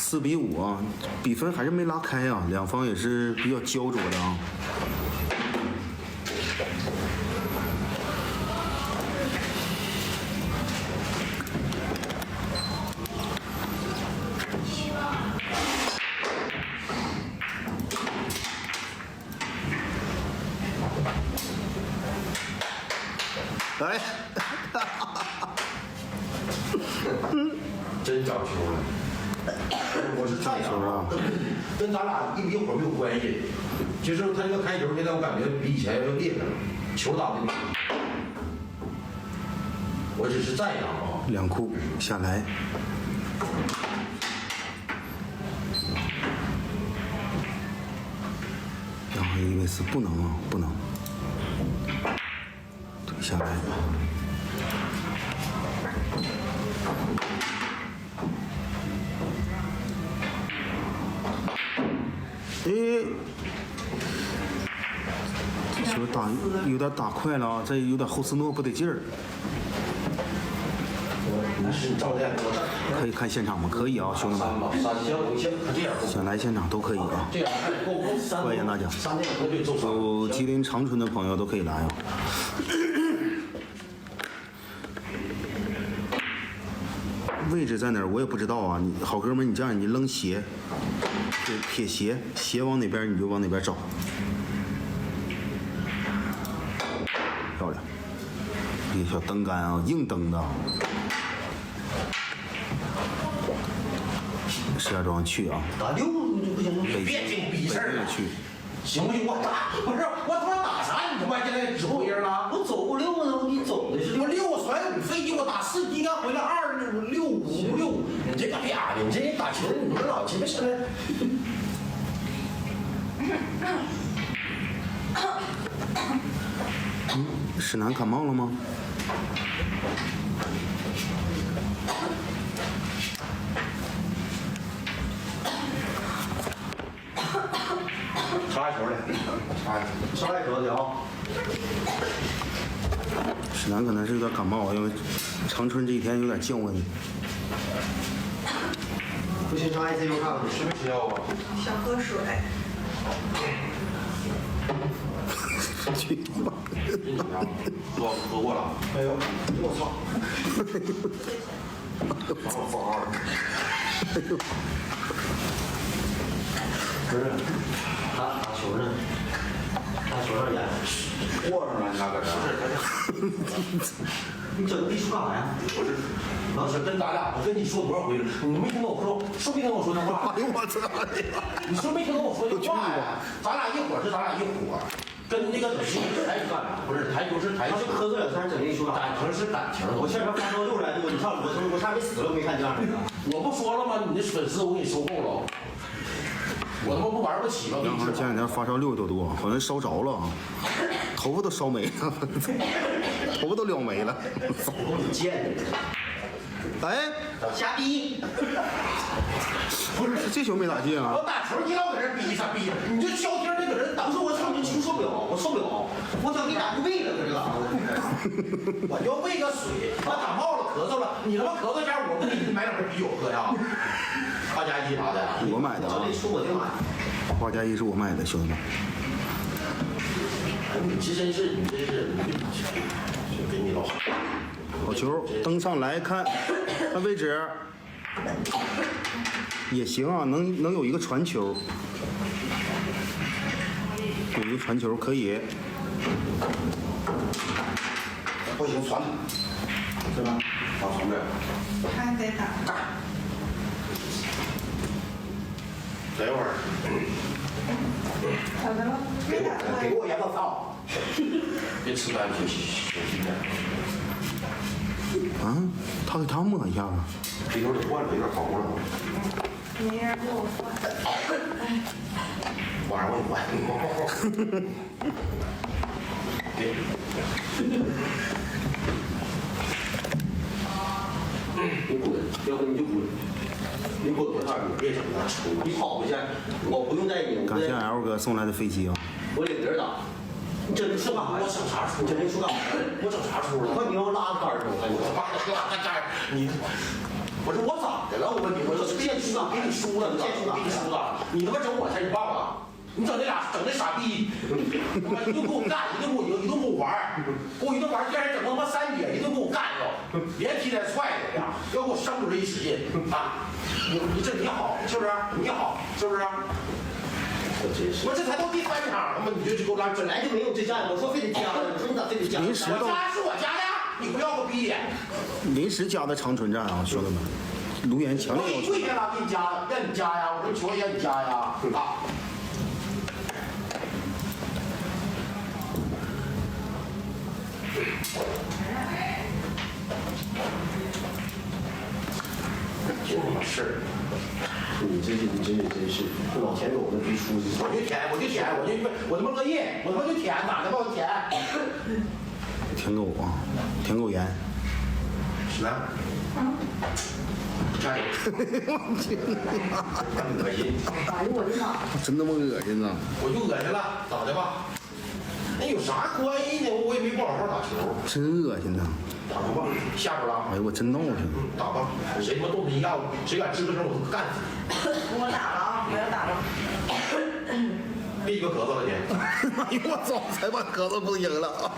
4比5啊，比分还是没拉开啊，两方也是比较焦灼的啊。哎，真找球了。我是这样啊，跟咱俩一会儿没有关系。其实他这个开球现在我感觉比以前要厉害了，球打的。我只是这样啊。两库下来。然后伊维斯不能啊，不能。推下来。诶，这球打有点打快了啊，这有点后斯诺不得劲儿。是照练给我可以看现场吗？可以啊，兄弟们。想来现场都可以啊。这样够欢迎大家。有吉林长春的朋友都可以来啊。位置在哪儿我也不知道啊。你好哥们，你这样你扔鞋，撇鞋，鞋往哪边你就往哪边找。漂亮，一个小蹬杆啊，硬蹬的。石家庄去啊！打6就不行了，别净逼事儿了。去，行不行？我打不是我他妈打啥？你他妈现在指挥人了？我走过6呢，你走的是6，我甩5飞机，我打4，应该回来2、6、5、6。你这个啪的，你这打球你不是老鸡巴现在。史楠感冒了吗？插球来，插球的啊！史楠可能是有点感冒，因为长春这几天有点降温。不行，上 ICU 看看，你吃没吃药啊？想喝水。去你妈！喝过了？没有。我操！把我放2。不是，打球呢，打球上演，过上了，你咋搁这？不是，你整个艺术干啥呀？不是，老师跟咱俩，我跟你说多少回了，你没听到我说，是没听到我说那话？哎呦我操！你是没听到我说的话呀？咱俩一伙是咱俩一伙，跟那个整艺台干啥？不是台球是台球，喝醉了才整艺术，感情是感情。我前边发烧6来度，你上我差点死了，没看见。我不说了吗？你的粉丝我给你收够了。我他妈不玩不起了！杨航前两天发烧60多度，好像烧着了啊，头发都烧没了，头发都撩没了。你贱！哎，瞎逼！不是这球没打进啊！我打球你老搁这逼啥逼？你就消停那个人，当时我操你受不了，我受不了，我想给你打个胃了，搁这个。我要喂个水，我感冒了咳嗽了，你他妈咳嗽前我不给你买两瓶啤酒喝呀？花甲一啥的，我买的啊，我就买。花甲一是我买的，兄弟们。你这真是，你真是，给你老好球，登上来看位置也行啊，能有一个传球，有一个传球可以。不行，传是吧？好，传这。还得打。等一会儿。怎么了？给我盐巴放。别吃干小心点。啊，他给他抹一下子。这球得换了，有点跑过了。没人给我换。晚上我给换。对。你滚，要不你就滚。你滚滚二，你别整那抽，你跑回去，我不用带你。感谢 L 哥送来的飞机啊！我领别人打。你整这干啥？我整啥出？整这出干啥？我整啥出了？快你要拉杆儿，我看你拉个杆儿，你我说我咋的了？我问你，我说别输了，给你输了，给你输了，你他妈整我才是棒啊！你整那傻逼，一顿给我干，一顿给我玩，给我一顿玩，第二天整他妈3节，一顿给我干着，连踢带踹的呀，要给我生出来一使劲啊！你这你好是不是？你好是不是？我这才到第3场，他妈你就给我拉，本来就没有这家，我说非得加的，我说你咋非得加？我加是我加的，你不要个逼！临时加的长春站啊，兄弟们，卢岩强我烈要求。给你跪下了，给你加，让你加呀！我说求你让你加呀！啊！就这么事儿，你这真是老田给我们逼出去，我就舔，我他妈乐意，我他妈就舔，哪他妈我舔？舔狗啊，舔狗盐。来，加油！恶心！哎呦我的妈！真他妈恶心呐！我就恶心了，咋的吧？那有啥关系呢？我也没不好好打球。真恶心呐！打球吧，下边了。哎呦，我真闹腾。打吧，谁他妈动你一下，谁敢吱个声，我他妈干死你！我打了啊，我要打了。别鸡巴咳嗽了你！哎呦我操！才把咳嗽不赢了。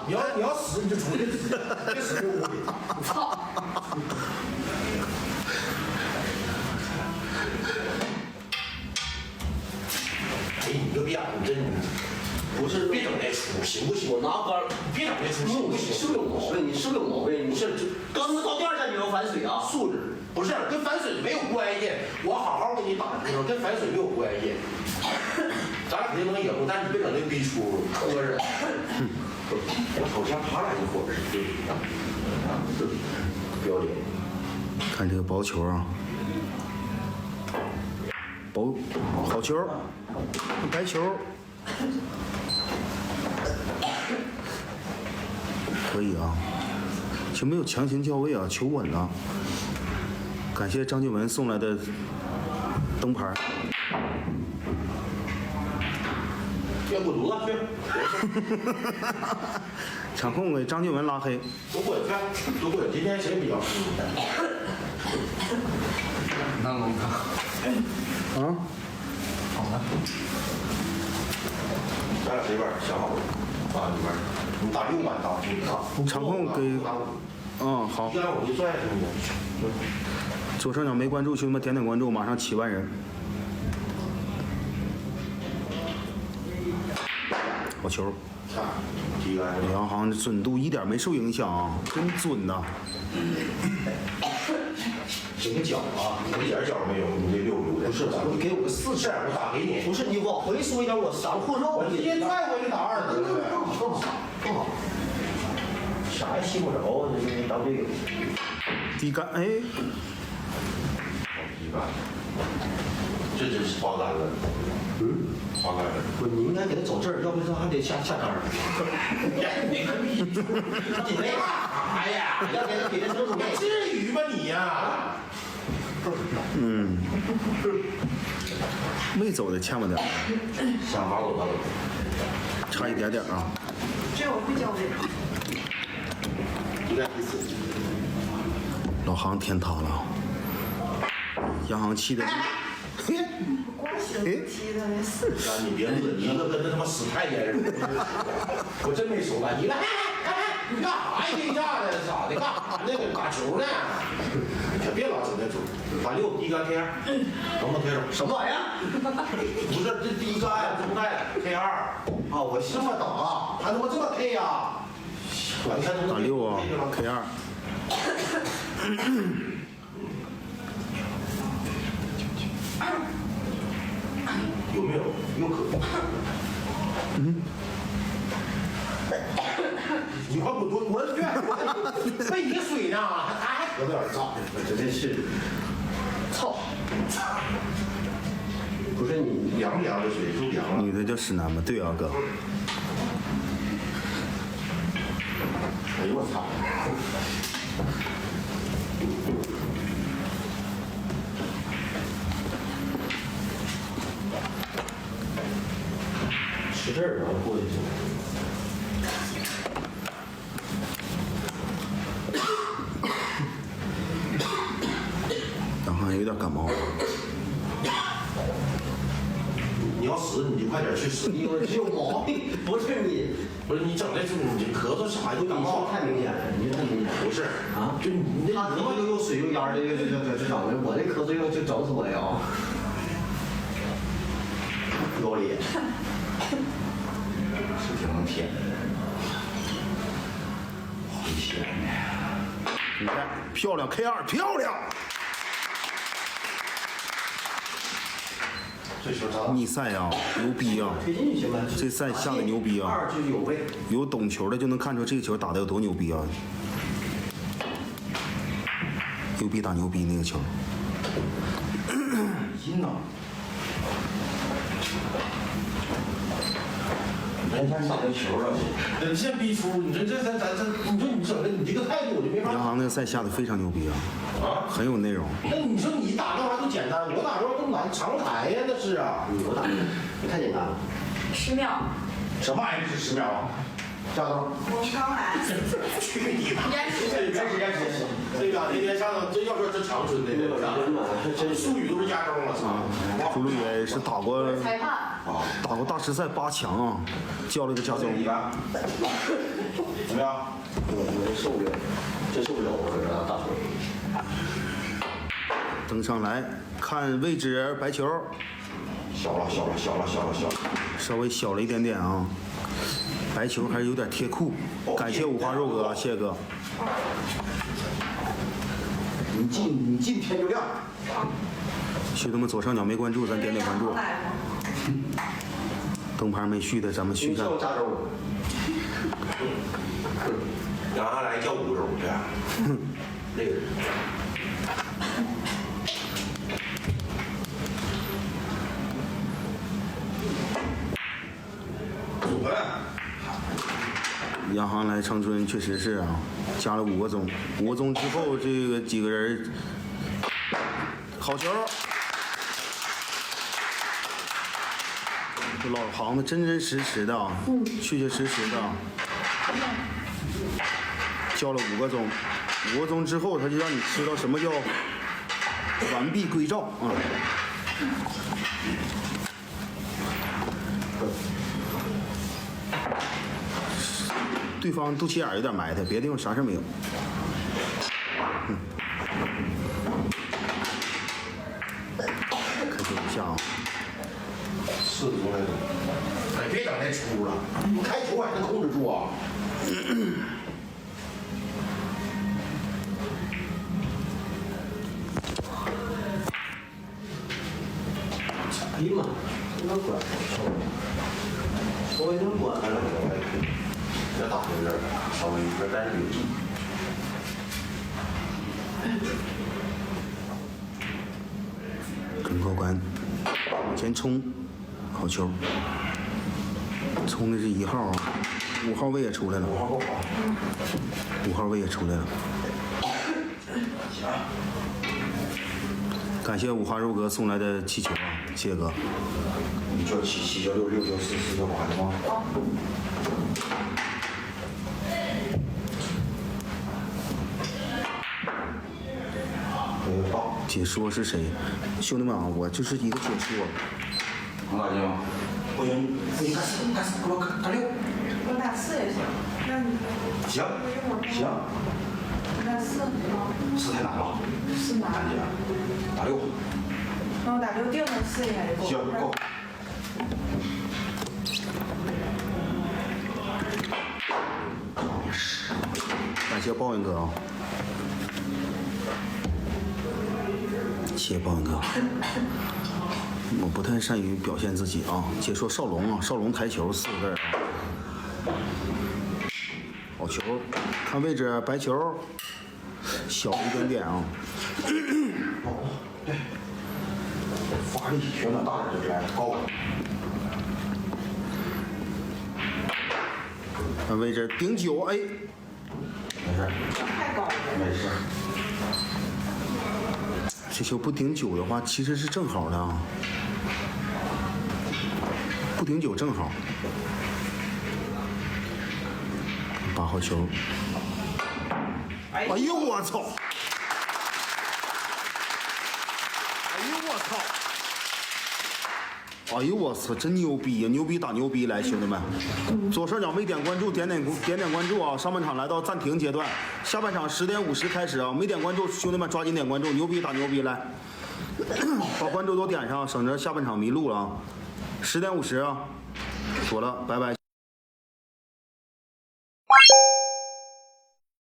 你要死你就出去，别死这屋里！操！哎，你个逼样，你真不是别整那出，行不行？我拿杆，别整那出，行不行？是不是有毛病？你是不是有毛病？你是刚他妈到第2站你要反水啊？素质不是跟反水没有关系，我好好给你打的时候跟反水没有关系。咱俩肯定能赢，但是你别整那逼出，磕碜。我瞅像他俩一伙儿似的，不要脸。看这个薄球啊，薄好球，白球，可以啊，球没有强行叫位啊，球稳了。感谢张静文送来的灯牌。别滚犊子去！场控给张静文拉黑。都滚去，都滚！今天谁比较？那龙哥，啊？好了，咱俩随便想好了，啊，里边你打6板打你打。场控给，好。要我就拽上你。左上角没关注，兄弟们点点关注，马上7万人。好球！第一个，杨航准度一点没受影响啊，真准呐！整个脚啊，你一点脚没有，你这溜溜的。不是，你给我个4是，我打给你。不是你往回缩一点，我闪后肉。我直接踹过去打2分了。更好，更好。啥也吸不着啊！这当这个。低杆，哎，低杆，这真是滑杆了。滑杆了。不，你应该给他走这儿，要不他还得下杆儿。你个逼！你那啥呀？要给他整准备。至于吗你呀？没走的欠吧点，想法走吧走。差一点点啊。这我会教的。你看第4。老航天塌了，杨航气的。光行踢的那4个。你别乐，你乐跟那他妈死太监似的。我真没手感，你来，你干啥呀？这下子咋的？干啥呢？打球呢？可别老整那主，打6第一杆 K2，能不能 K 手？什么玩意儿？不是，这第一杆中带 K2。啊，我这么打，还他妈这么 K 呀？你看打6啊 ，K2。有没有？有可能。你快滚滚去！被你水呢，还咳有点燥。这真是，操！不是你凉的水都凉了。女的叫石楠吗？对啊，哥。哎呦我操！吃这儿，然后过去就。然后有点感冒。你要死你就快点去死。你有毛病，不是你，不是你整的是你咳嗽啥就感冒太明显了，你太明显了。不是啊，就你他咳嗽又水又烟的，就整的，我这咳嗽就整死我呀！有理，是挺能舔的，回钱呢。你看，漂亮 K2，漂亮！这球咋？逆赛啊，牛逼啊！推进去行吧？这赛下的牛逼啊！ 2就是有位。有懂球的就能看出这个球打的有多牛逼啊！牛逼打牛逼那个球。阴呐！人家打个球啊，人先逼出，你说这咱，你说你整的你这个态度我就没法。杨航那个赛下的非常牛逼啊，很有内容。那你说你打这玩意儿都简单，我打这玩意儿都难，长台呀那是啊。我打，你太简单了。10秒，什么玩意儿是10秒啊？加多。我刚来。去你妈！延时这个那天上头，这要说这长春的，这个这术语都是加钟了，操！朱路也是打过裁判，大师赛8强啊，叫了个加钟。怎么样？我受不了，真受不了，我这大腿。登上来看位置，白球小了，稍微小了一点点啊，白球还是有点贴裤。感谢五花肉哥，谢谢哥。你进天就亮。兄弟们左上角没关注，咱点点关注。灯牌没续的，咱们续上。加州。然后来叫5周，对吧？那个。组合了。杨航来长春确实是啊，加了5个钟，5个钟之后这个几个人，好球！这老行子真真实实的啊，确确实实的，叫了5个钟，5个钟之后他就让你知道什么叫完璧归赵啊。对方肚脐眼有点埋汰，别的地方啥事没有。开球一下啊！4个钟来钟，哎，别整那出了，你开球还能控制住啊？哎呀妈，这个管，稍微能管了。别打这儿，稍微有点带有劲。跟过关，往前冲，好球！冲的是1号啊，5号位也出来了，5号位也出来了。感谢五花肉哥送来的气球啊，谢谢哥。你叫7叫6，6叫4，4叫8的吗？解说是谁？兄弟们啊，我就是一个解说。能打进吗？不行，你干4，给我干6。我打4也行。那你行，你打4吗4太难了。 ？4难。难点，打6。那我打6定了4应该就够。行，够。感谢报应哥啊，谢谢报应哥。我不太善于表现自己啊，解说少龙啊，少龙台球4个字啊。好球，看位置，白球，小一点点啊。对，发力旋转大点就来了，高。看位置，顶9，哎，没事，太高了。没事。这球不顶9的话，其实是正好的啊，不顶9正好。8号球，哎呦我操！哎呦我操！哎呦我操，真牛逼呀！牛逼打牛逼！来，兄弟们，左上角没点关注，点点关注啊！上半场来到暂停阶段，下半场10点50开始啊！没点关注，兄弟们抓紧点关注，牛逼打牛逼！来，把关注都点上，省着下半场迷路了啊！10点50啊！妥了，拜拜。